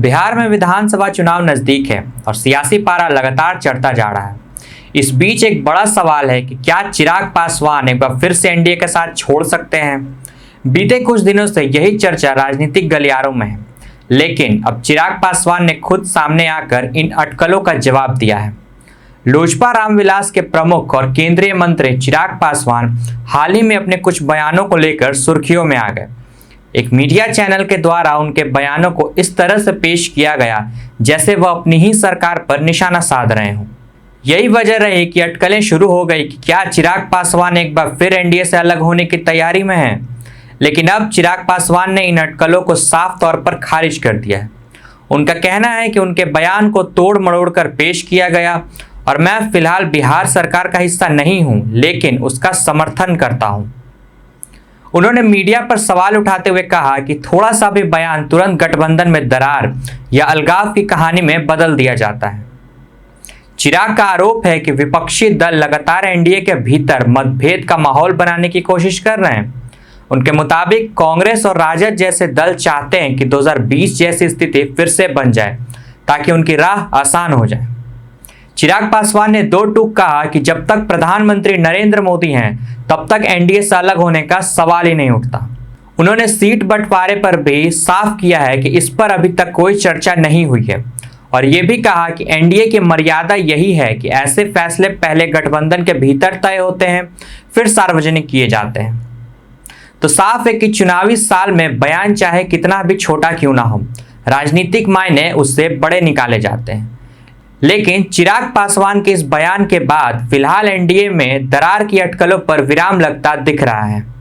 बिहार में विधानसभा चुनाव नजदीक है और सियासी पारा लगातार चढ़ता जा रहा है। इस बीच एक बड़ा सवाल है कि क्या चिराग पासवान एक बार फिर से एनडीए के साथ छोड़ सकते हैं। बीते कुछ दिनों से यही चर्चा राजनीतिक गलियारों में है, लेकिन अब चिराग पासवान ने खुद सामने आकर इन अटकलों का जवाब दिया है। लोजपा रामविलास के प्रमुख और केंद्रीय मंत्री चिराग पासवान हाल ही में अपने कुछ बयानों को लेकर सुर्खियों में आ गए। एक मीडिया चैनल के द्वारा उनके बयानों को इस तरह से पेश किया गया जैसे वह अपनी ही सरकार पर निशाना साध रहे हों। यही वजह रही कि अटकलें शुरू हो गई कि क्या चिराग पासवान एक बार फिर एनडीए से अलग होने की तैयारी में हैं। लेकिन अब चिराग पासवान ने इन अटकलों को साफ तौर पर खारिज कर दिया है। उनका कहना है कि उनके बयान को तोड़ मरोड़ कर पेश किया गया और मैं फिलहाल बिहार सरकार का हिस्सा नहीं हूं, लेकिन उसका समर्थन करता हूं। उन्होंने मीडिया पर सवाल उठाते हुए कहा कि थोड़ा सा भी बयान तुरंत गठबंधन में दरार या अलगाव की कहानी में बदल दिया जाता है। चिराग का आरोप है कि विपक्षी दल लगातार एनडीए के भीतर मतभेद का माहौल बनाने की कोशिश कर रहे हैं। उनके मुताबिक कांग्रेस और राजद जैसे दल चाहते हैं कि 2020 जैसी स्थिति फिर से बन जाए ताकि उनकी राह आसान हो जाए। चिराग पासवान ने दो टूक कहा कि जब तक प्रधानमंत्री नरेंद्र मोदी हैं तब तक एनडीए से अलग होने का सवाल ही नहीं उठता। उन्होंने सीट बंटवारे पर भी साफ किया है कि इस पर अभी तक कोई चर्चा नहीं हुई है और ये भी कहा कि एनडीए की मर्यादा यही है कि ऐसे फैसले पहले गठबंधन के भीतर तय होते हैं, फिर सार्वजनिक किए जाते हैं। तो साफ है कि चुनावी साल में बयान चाहे कितना भी छोटा क्यों ना हो, राजनीतिक मायने उससे बड़े निकाले जाते हैं। लेकिन चिराग पासवान के इस बयान के बाद फिलहाल एनडीए में दरार की अटकलों पर विराम लगता दिख रहा है।